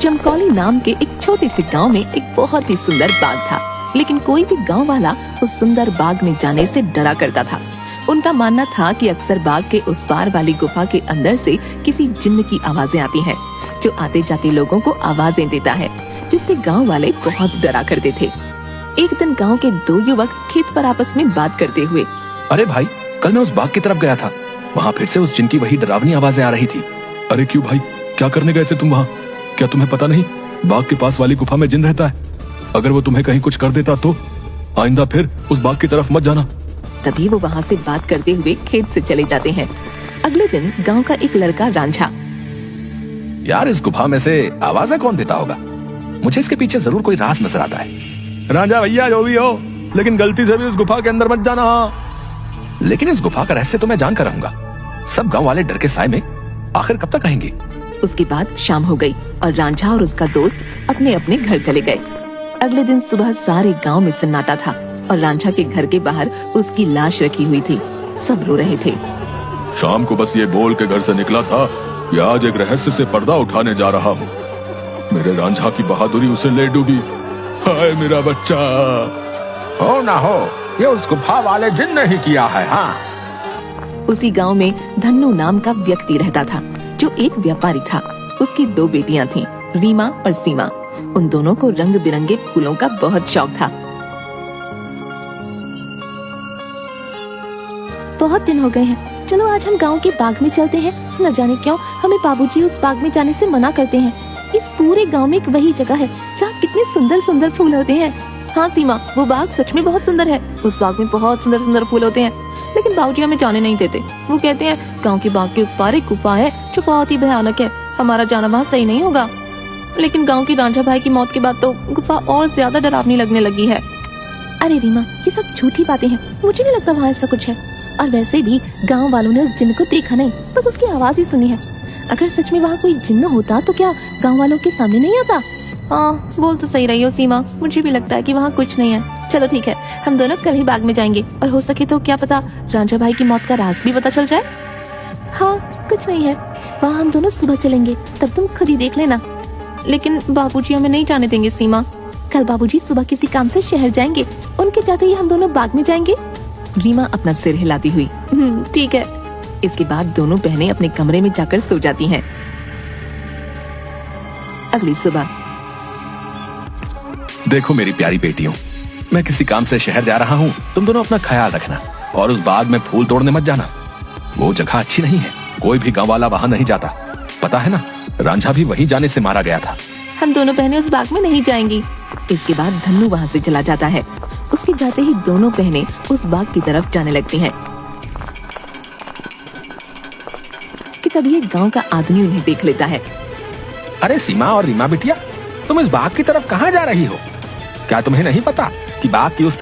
चमकौली नाम के एक छोटे से गांव में एक बहुत ही सुंदर बाग था, लेकिन कोई भी गांव वाला उस सुंदर बाग में जाने से डरा करता था। उनका मानना था कि अक्सर बाग के उस पार वाली गुफा के अंदर से किसी जिन्न की आवाजें आती हैं, जो आते जाते लोगों को आवाजें देता है, जिससे गांव वाले बहुत डरा करते थे। एक दिन गांव के दो युवक खेत पर आपस में बात करते हुए, अरे भाई, कल मैं उस बाग की तरफ गया था, वहाँ फिर से उस जिन की वही डरावनी आवाजें आ रही थी। अरे क्यों भाई, क्या करने गए थे तुम वहाँ? क्या तुम्हें पता नहीं बाग के पास वाली गुफा में जिन रहता है? अगर वो तुम्हें कहीं कुछ कर देता तो आइंदा फिर उस बाग की तरफ मत जाना। तभी वो वहाँ से बात करते हुए खेत से चले जाते हैं। अगले दिन गांव का एक लड़का रांझा, यार इस गुफा में से आवाजें कौन देता होगा? मुझे इसके पीछे जरूर कोई राज नजर आता है। रांझा भैया, जो भी हो, लेकिन गलती से भी उस गुफा के अंदर मत जाना। लेकिन इस गुफा का रहस्य तो मैं जान कर रहूंगा। सब गांव वाले डर के साए में आखिर कब तक रहेंगे? उसके बाद शाम हो गई और रांझा और उसका दोस्त अपने अपने घर चले गए। अगले दिन सुबह सारे गांव में सन्नाटा था और रांझा के घर के बाहर उसकी लाश रखी हुई थी। सब रो रहे थे। शाम को बस ये बोल के घर से निकला था कि आज एक रहस्य से पर्दा उठाने जा रहा हूँ। मेरे रांझा की बहादुरी उसे ले डूबी। हाय मेरा बच्चा। हो ना हो, ये उस गुफा वाले जिन ने ही किया है। हाँ, उसी गांव में धन्नू नाम का व्यक्ति रहता था, जो एक व्यापारी था। उसकी दो बेटियां थीं, रीमा और सीमा। उन दोनों को रंग बिरंगे फूलों का बहुत शौक था। बहुत दिन हो गए हैं, चलो आज हम गांव के बाग में चलते हैं। न जाने क्यों हमें बाबूजी उस बाग में जाने से मना करते हैं। इस पूरे गांव में एक वही जगह है जहाँ कितने सुंदर सुंदर फूल होते हैं। हाँ सीमा, वो बाग सच में बहुत सुंदर है। उस बाग में बहुत सुंदर सुंदर फूल होते हैं, लेकिन बाबूजी हमें जाने नहीं देते। वो कहते हैं गांव के बाग के उस पार एक गुफा है जो बहुत ही भयानक है, हमारा जाना वहाँ सही नहीं होगा। लेकिन गांव की रांझा भाई की मौत के बाद तो गुफा और ज्यादा डरावनी लगने लगी है। अरे रीमा, ये सब झूठी बातें हैं, मुझे नहीं लगता वहाँ ऐसा कुछ है। और वैसे भी गाँव वालों ने उस जिन्न को देखा नहीं, बस उसकी आवाज ही सुनी है। अगर सच में वहाँ कोई जिन्न होता तो क्या गाँव वालों के सामने नहीं आता? हाँ, बोल तो सही रही हो सीमा, मुझे भी लगता है कि वहाँ कुछ नहीं है। चलो ठीक है, हम दोनों कल ही बाग में जाएंगे और हो सके तो क्या पता रांझा भाई की मौत का राज भी पता चल जाए। हाँ, कुछ नहीं है, वहाँ हम दोनों सुबह चलेंगे, तब तुम खुद ही देख लेना। लेकिन बाबूजी हमें नहीं जाने देंगे सीमा। कल बाबूजी सुबह किसी काम से शहर जाएंगे, उनके जाते ही हम दोनों बाग में जाएंगे। रीमा अपना सिर हिलाती हुई ठीक है। इसके बाद दोनों बहनें अपने कमरे में जाकर सो जाती हैं। अगली सुबह, देखो मेरी प्यारी बेटियों, मैं किसी काम से शहर जा रहा हूँ। तुम दोनों अपना ख्याल रखना और उस बाग में फूल तोड़ने मत जाना। वो जगह अच्छी नहीं है, कोई भी गाँव वाला वहाँ नहीं जाता। पता है ना, रांझा भी वहीं जाने से मारा गया था। हम दोनों बहनें उस बाग में नहीं जाएंगी। इसके बाद धन्नू वहाँ से चला जाता है। उसके जाते ही दोनों बहनें उस बाग की तरफ जाने लगती हैं कि तभी एक गांव का आदमी उन्हें देख लेता है। अरे सीमा और रीमा बिटिया, तुम इस बाग की तरफ कहाँ जा रही हो? क्या तुम्हें नहीं पता कि बाग की उस